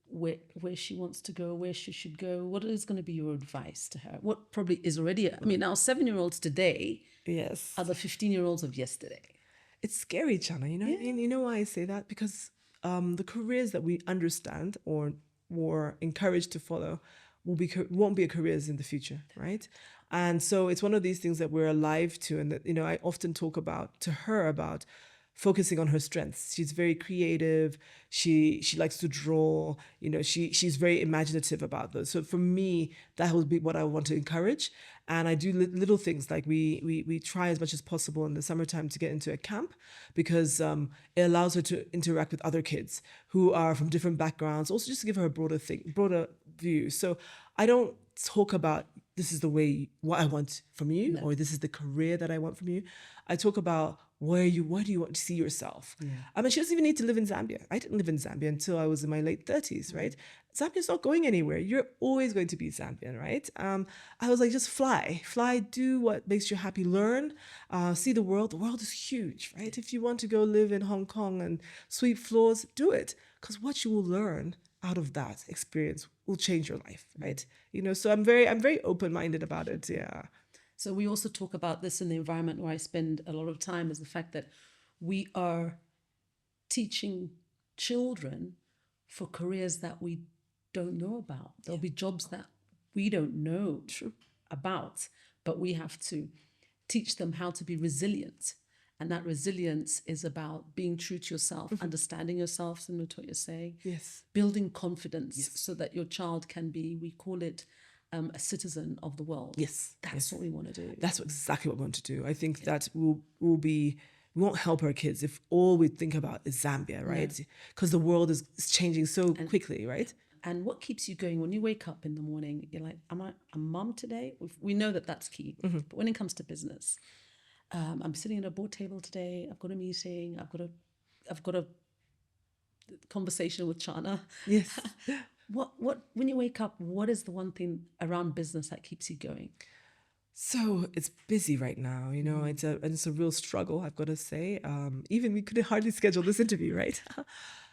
where she wants to go, where she should go? What is going to be your advice to her? What probably is already, now 7-year-olds today are the 15-year-olds of yesterday. It's scary, Chana. You know why I say that? Because the careers that we understand or were encouraged to follow won't be careers in the future, right? And so it's one of these things that we're alive to, and that I often talk to her about focusing on her strengths. She's very creative. She likes to draw. She's very imaginative about those. So for me, that would be what I want to encourage. And I do little things like we try as much as possible in the summertime to get into a camp because it allows her to interact with other kids who are from different backgrounds. Also, just to give her a broader view. So I don't talk about this is what I want from you, or this is the career that I want from you. I talk about where do you want to see yourself? Yeah. I mean, she doesn't even need to live in Zambia. I didn't live in Zambia until I was in my late 30s, right? Zambia's not going anywhere. You're always going to be Zambian, right? I was like, just fly, do what makes you happy, learn, see the world. The world is huge, right? If you want to go live in Hong Kong and sweep floors, do it. Because what you will learn out of that experience will change your life, right? So I'm very open-minded about it. Yeah. So we also talk about this in the environment where I spend a lot of time, is the fact that we are teaching children for careers that we don't know about. There'll be jobs that we don't know about, but we have to teach them how to be resilient. And that resilience is about being true to yourself, understanding yourself, similar to what you're saying. Yes. Building confidence so that your child can be, we call it, a citizen of the world. Yes. That's what we want to do. That's exactly what we want to do. I think that we won't help our kids if all we think about is Zambia, right? Because the world is changing so quickly, right? And what keeps you going when you wake up in the morning? You're like, am I a mum today? We know that that's key. But when it comes to business, I'm sitting at a board table today. I've got a meeting. I've got a conversation with Chana. Yes. What when you wake up, what is the one thing around business that keeps you going? So it's busy right now, you know. It's a real struggle, I've got to say. Even we could hardly schedule this interview, right?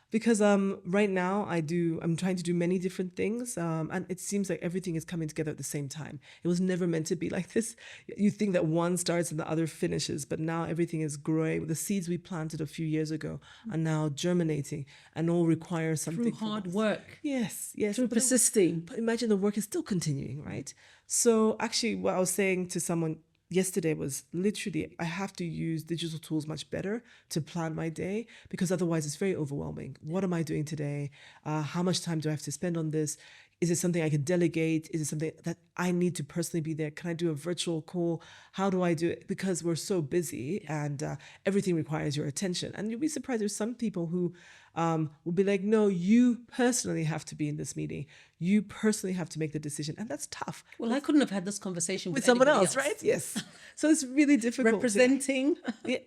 Because right now I'm trying to do many different things, and it seems like everything is coming together at the same time. It was never meant to be like this. You think that one starts and the other finishes, but now everything is growing. The seeds we planted a few years ago are now germinating and all require something Through hard from us. work. Yes. Through persisting. But imagine the work is still continuing, right? So actually what I was saying to someone yesterday was literally, I have to use digital tools much better to plan my day, because otherwise it's very overwhelming. What am I doing today? How much time do I have to spend on this? Is it something I can delegate? Is it something that I need to personally be there? Can I do a virtual call? How do I do it? Because we're so busy and everything requires your attention. And you'll be surprised, there's some people who will be like, no, you personally have to be in this meeting. You personally have to make the decision. And that's tough. Well, I couldn't have had this conversation With someone anybody else, right? Yes. So it's really difficult. Representing. Yeah.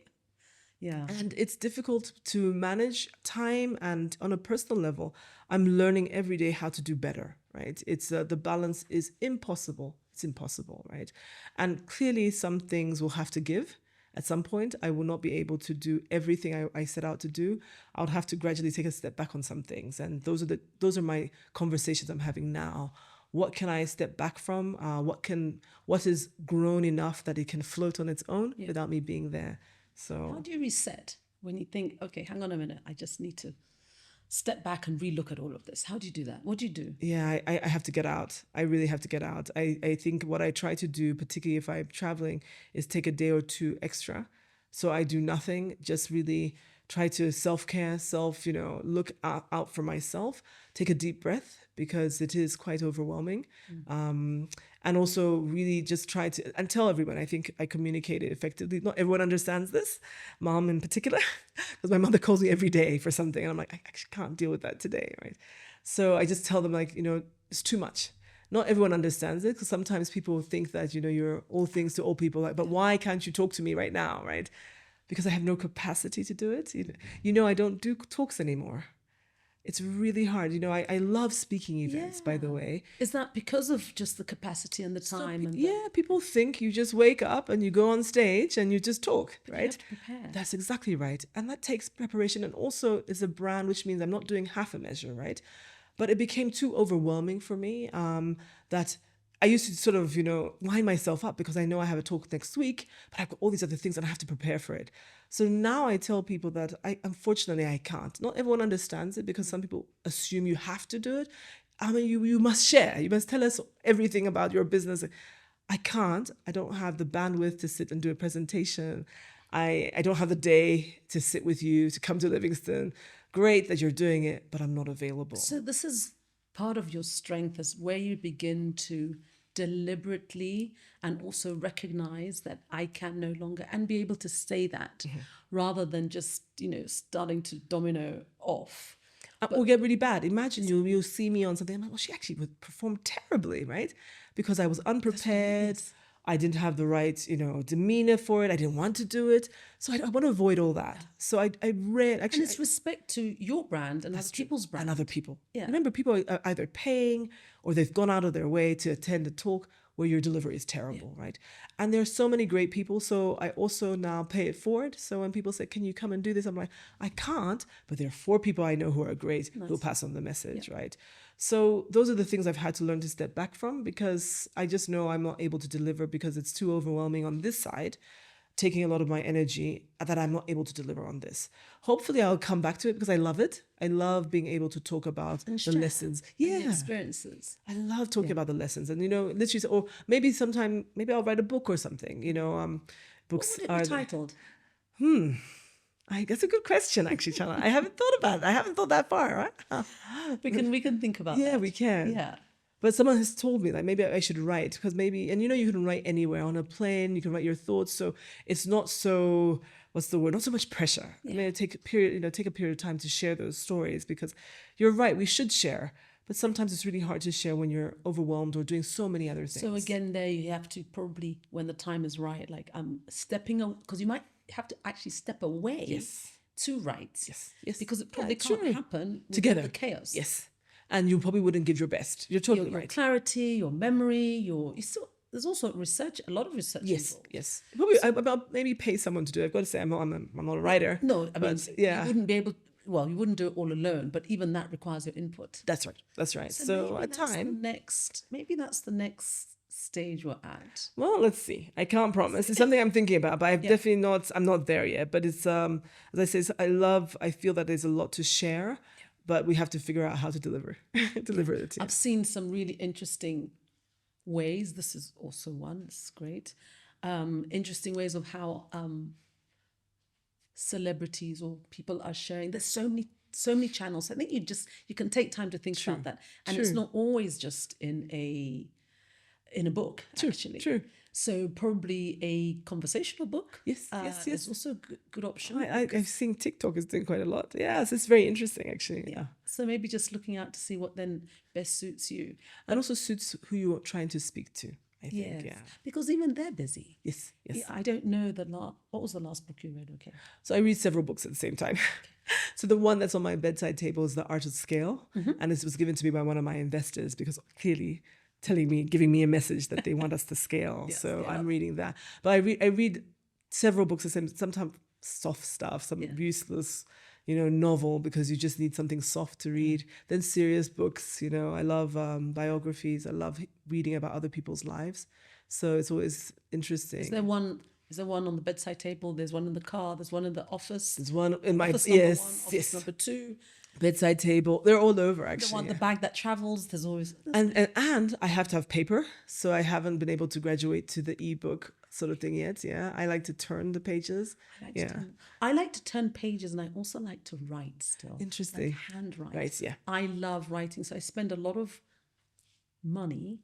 Yeah. And it's difficult to manage time, and on a personal level, I'm learning every day how to do better, right? It's the balance is impossible. It's impossible, right? And clearly some things will have to give. At some point, I will not be able to do everything I set out to do. I would have to gradually take a step back on some things. And those are my conversations I'm having now. What can I step back from? What is grown enough that it can float on its own without me being there? So how do you reset when you think, okay, hang on a minute, I just need to step back and relook at all of this? How do you do that? What do you do? Yeah, I have to get out. I really have to get out. I think what I try to do, particularly if I'm traveling, is take a day or two extra. So I do nothing, just really try to self-care, look out for myself, take a deep breath, because it is quite overwhelming. And also really just try to, and tell everyone, I think I communicate it effectively. Not everyone understands this, mom in particular, because my mother calls me every day for something. And I'm like, I actually can't deal with that today, right? So I just tell them, like, it's too much. Not everyone understands it, because sometimes people think that, you're all things to all people. Like, but why can't you talk to me right now, right? Because I have no capacity to do it. I don't do talks anymore. It's really hard. I love speaking events, by the way. Is that because of just the capacity and the time? People think you just wake up and you go on stage and you just talk, right? You have to prepare. That's exactly right. And that takes preparation. And also it's a brand, which means I'm not doing half a measure, right? But it became too overwhelming for me that I used to sort of, line myself up, because I know I have a talk next week, but I've got all these other things and I have to prepare for it. So now I tell people that unfortunately I can't. Not everyone understands it, because some people assume you have to do it. I mean, you must share. You must tell us everything about your business. I can't. I don't have the bandwidth to sit and do a presentation. I don't have the day to sit with you, to come to Livingston. Great that you're doing it, but I'm not available. So this is part of your strength, is where you begin to deliberately and also recognize that I can no longer, and be able to say that rather than just, starting to domino off. Will get really bad. Imagine you'll see me on something. I'm like, well, she actually would perform terribly, right? Because I was unprepared. I didn't have the right, demeanor for it. I didn't want to do it. So I want to avoid all that. So I read, actually. And it's respect to your brand and other people's brand. And other people. Yeah. Remember, people are either paying or they've gone out of their way to attend a talk. where your delivery is terrible, right? And there's so many great people. So I also now pay it forward. So when people say, can you come and do this? I'm like, I can't, but there are 4 people I know who are great, who'll pass on the message, right? So those are the things I've had to learn to step back from, because I just know I'm not able to deliver because it's too overwhelming on this side, taking a lot of my energy that I'm not able to deliver on this. Hopefully I'll come back to it because I love it. I love being able to talk about the lessons. And the experiences. I love talking about the lessons. And, literally, or maybe sometime, maybe I'll write a book or something, books What would it be titled? That's a good question, actually, Chana. I haven't thought about it. I haven't thought that far, right? We can think about that. Yeah, we can. Yeah. But someone has told me that maybe I should write, because maybe, and you can write anywhere, on a plane, you can write your thoughts. So it's not so, what's the word? Not so much pressure. I mean, take a period of time to share those stories, because you're right, we should share. But sometimes it's really hard to share when you're overwhelmed or doing so many other things. So again, there you have to probably, when the time is right, like stepping, because you might have to actually step away to write. Yes. Because it probably can't happen together. The chaos. Yes. And you probably wouldn't give your best. You're totally your right. clarity, your memory, there's also research, a lot of research involved. Yes. Probably I'll maybe pay someone to do it. I've got to say, I'm not a writer. No, I mean, you wouldn't be able. Well, you wouldn't do it all alone, but even that requires your input. That's right. So at time, maybe that's the next stage we're at. Well, let's see. I can't promise. It's something I'm thinking about, but I'm not there yet. But it's as I say, I feel that there's a lot to share, but we have to figure out how to deliver it. I've seen some really interesting ways. This is also one. This is great. Interesting ways of how celebrities or people are sharing. There's so many channels. I think you can take time to think about that, and it's not always just in a book. Actually, true. So probably a conversational book. Yes. It's also a good option. I've seen TikTok is doing quite a lot. Yes, it's very interesting, actually. Yeah. So maybe just looking out to see what then best suits you, and also suits who you're trying to speak to. I think, because even they're busy. Yes. Yeah, I don't know what was the last book you read? Okay. So I read several books at the same time. So the one that's on my bedside table is The Art of Scale, and this was given to me by one of my investors, because clearly giving me a message that they want us to scale. I'm reading that. But I read several books, sometimes soft stuff, some useless, novel, because you just need something soft to read. Then serious books, I love biographies. I love reading about other people's lives. So it's always interesting. Is there one on the bedside table? There's one in the car. There's one in the office. There's one in my office number 1, office number 2. Bedside table. They're all over, actually. The bag that travels. There's always and I have to have paper, so I haven't been able to graduate to the ebook sort of thing yet. Yeah, I like to turn the pages. I like to turn pages, and I also like to write still. Interesting. Like handwrite. Right. Yeah. I love writing, so I spend a lot of money,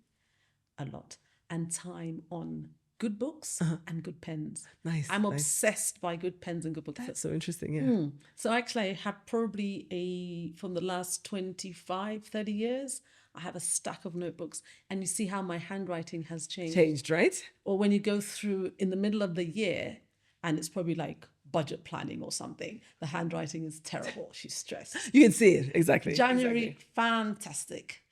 and time on good books and good pens. Nice. I'm obsessed by good pens and good books. That's so interesting, yeah. So actually I have probably from the last 25, 30 years, I have a stack of notebooks, and you see how my handwriting has changed. Right? Or when you go through in the middle of the year, and it's probably like budget planning or something, the handwriting is terrible. She's stressed. You can see it, exactly. January, fantastic.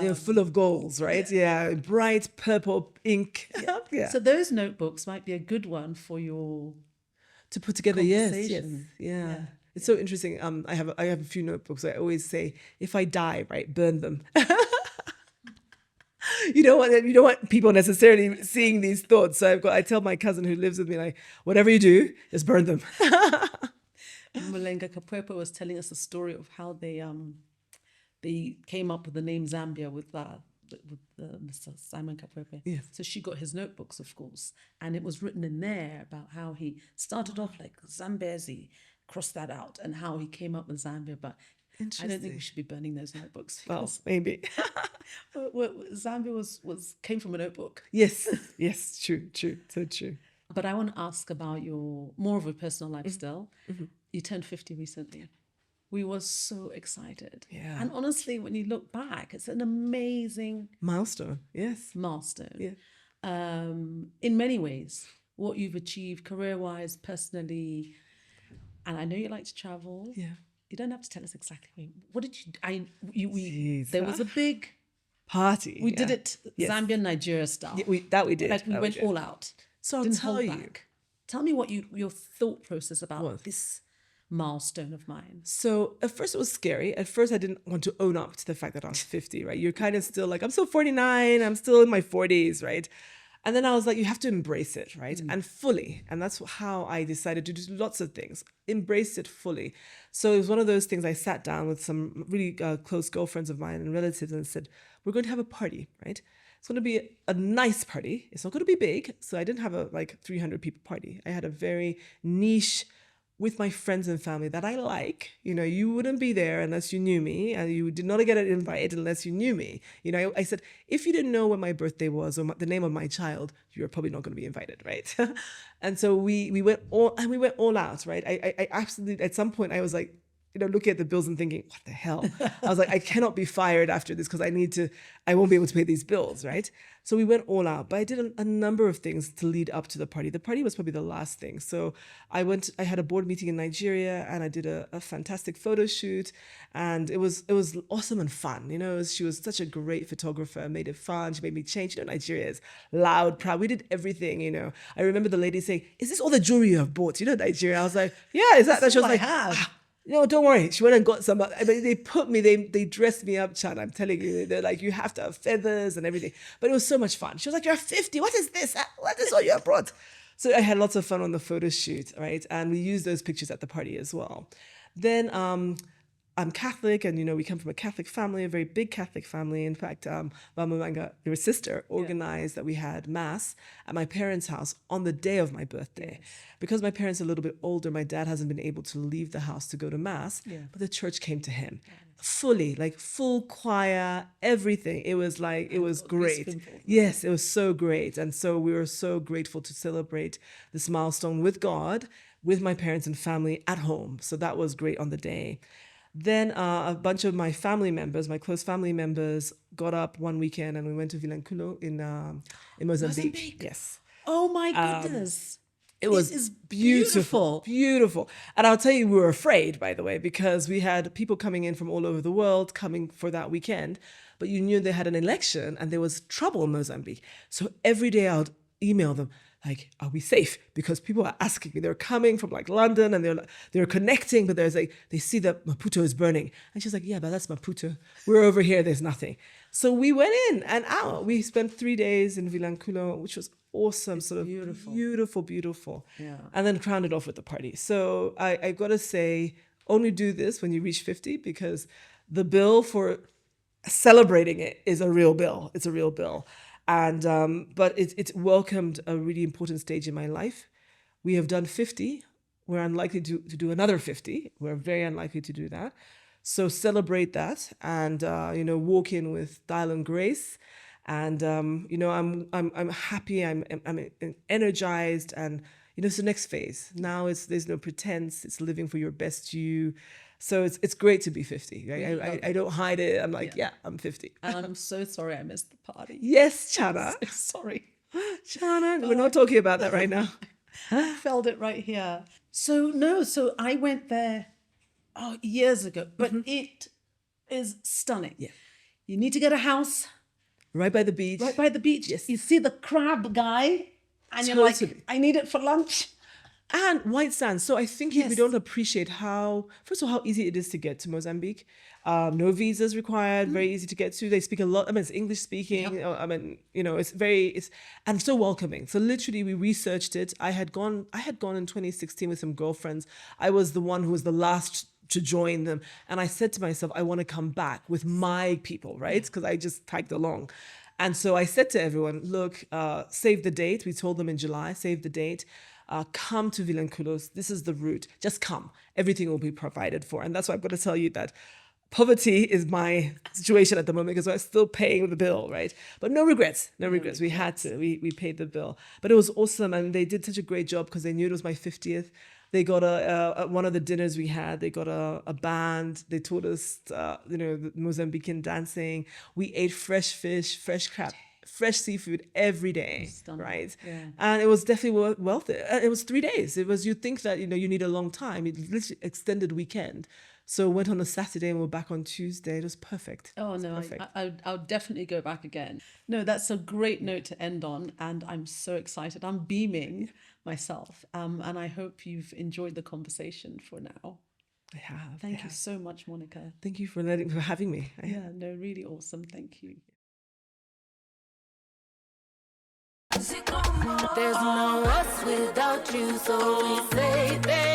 They're full of goals, right? Yeah, bright purple ink. Yeah. So those notebooks might be a good one for your to put together. Yes. Yeah. It's so interesting. I have a few notebooks. I always say, if I die, right, burn them. You don't want people necessarily seeing these thoughts. So I tell my cousin who lives with me, like, whatever you do, just burn them. Malenga Kapwepo was telling us a story of how they came up with the name Zambia with Mr. Simon Kapwepe. Yes. So she got his notebooks, of course, and it was written in there about how he started off like Zambezi, crossed that out, and how he came up with Zambia. But I don't think we should be burning those notebooks. Well, maybe. Zambia came from a notebook. Yes, true, so true. But I want to ask about your more of a personal lifestyle. You turned 50 recently. We were so excited. Yeah. And honestly, when you look back, it's an amazing milestone. Yes. Milestone. Yeah. In many ways, what you've achieved career-wise, personally, and I know you like to travel. Yeah. You don't have to tell us exactly what did you. There was a big party. We did yeah. it Yes. Zambian Nigeria style. Yeah, we did. Like we That went did. all out. So I'll Didn't tell hold you. back. Tell me what your thought process about What? this milestone of mine. So at first it was scary. At first I didn't want to own up to the fact that I was 50, right? You're kind of still like, I'm still 49, I'm still in my 40s, right? And then I was like, you have to embrace it, right? And fully. And that's how I decided to do lots of things. Embrace it fully. So it was one of those things I sat down with some really close girlfriends of mine and relatives and said, we're going to have a party, right? It's going to be a nice party. It's not going to be big. So I didn't have a 300 people party. I had a very niche with my friends and family that I like. You know, you wouldn't be there unless you knew me, and you did not get an invite unless you knew me. You know, I said, if you didn't know when my birthday was or the name of my child, you're probably not going to be invited, right? And so we went all out, right? I absolutely, at some point I was like, you know, looking at the bills and thinking, what the hell? I was like, I cannot be fired after this because I won't be able to pay these bills, right? So we went all out, but I did a number of things to lead up to the party. The party was probably the last thing. So I had a board meeting in Nigeria and I did a fantastic photo shoot, and it was awesome and fun. You know, she was such a great photographer, made it fun. She made me change. You know, Nigeria is loud, proud. We did everything, you know. I remember the lady saying, is this all the jewelry you have bought? You know, Nigeria. I was like, yeah, is that? That's She was all I like, have. no, don't worry. She went and got some. I mean, they dressed me up, Chana. I'm telling you, they're like, you have to have feathers and everything. But it was so much fun. She was like, you're 50. What is this? What is all you have brought? So I had lots of fun on the photo shoot, right? And we used those pictures at the party as well. Then I'm Catholic, and you know, we come from a Catholic family, a very big Catholic family. In fact, Mama Manga, your sister, organized that we had mass at my parents' house on the day of my birthday. Yes. Because my parents are a little bit older, my dad hasn't been able to leave the house to go to mass, but the church came to him. Fully, like full choir, everything. It was like, it was great. Yes, it was so great. And so we were so grateful to celebrate this milestone with God, with my parents and family at home. So that was great on the day. Then a bunch of my family members, my close family members, got up one weekend and we went to Vilanculo in Mozambique. Yes. Oh my goodness. It was beautiful. And I'll tell you, we were afraid, by the way, because we had people coming in from all over the world coming for that weekend, but you knew they had an election and there was trouble in Mozambique. So every day I would email them, like, are we safe? Because people are asking me, they're coming from like London and they're connecting, but there's like, they see that Maputo is burning. And she's like, yeah, but that's Maputo. We're over here, there's nothing. So we went in and out. We spent 3 days in Vilanculo, which was awesome, beautiful. Yeah. And then crowned it off with the party. So I got to say, only do this when you reach 50, because the bill for celebrating it is a real bill. It's a real bill. And but it's welcomed a really important stage in my life. We have done 50. We're unlikely to do another 50. We're very unlikely to do that. So celebrate that, and you know, walk in with style and grace. And you know, I'm happy. I'm energized, and you know, it's the next phase. Now there's no pretense. It's living for your best you. So it's great to be 50. Right? I don't hide it. I'm like, yeah, I'm 50. And I'm so sorry I missed the party. Yes, Chana. So sorry. Chana, we're not talking about that right now. I felt it right here. So I went there years ago, but it is stunning. Yeah. You need to get a house. Right by the beach. Right by the beach. Yes. You see the crab guy and you're like, I need it for lunch. And white sand. So I think we don't appreciate first of all, how easy it is to get to Mozambique. No visas required, very easy to get to. They speak a lot. I mean, it's English speaking. Yep. I mean, you know, and so welcoming. So literally we researched it. I had gone in 2016 with some girlfriends. I was the one who was the last to join them. And I said to myself, I want to come back with my people, right? Because I just tagged along. And so I said to everyone, look, save the date. We told them in July, save the date. Come to Vilanculos. This is the route. Just come. Everything will be provided for. And that's why I'm going to tell you that poverty is my situation at the moment, because I'm still paying the bill, right? But no regrets. We had to. We paid the bill. But it was awesome. And they did such a great job because they knew it was my 50th. They got one of the dinners we had, they got a band. They taught us, you know, the Mozambican dancing. We ate fresh fish, fresh crab. fresh seafood every day, Stunning. right? Yeah. And it was definitely worth it. It was 3 days. It was, you think that, you know, you need a long time. It literally extended weekend. So went on a Saturday and we're back on Tuesday. It was perfect. Oh, no, perfect. I'll definitely go back again. No, that's a great note to end on. And I'm so excited. I'm beaming myself. And I hope you've enjoyed the conversation for now. I have. Thank you so much, Monica. Thank you for having me. Yeah, no, really awesome. Thank you. There's no us without you, so we say thank you.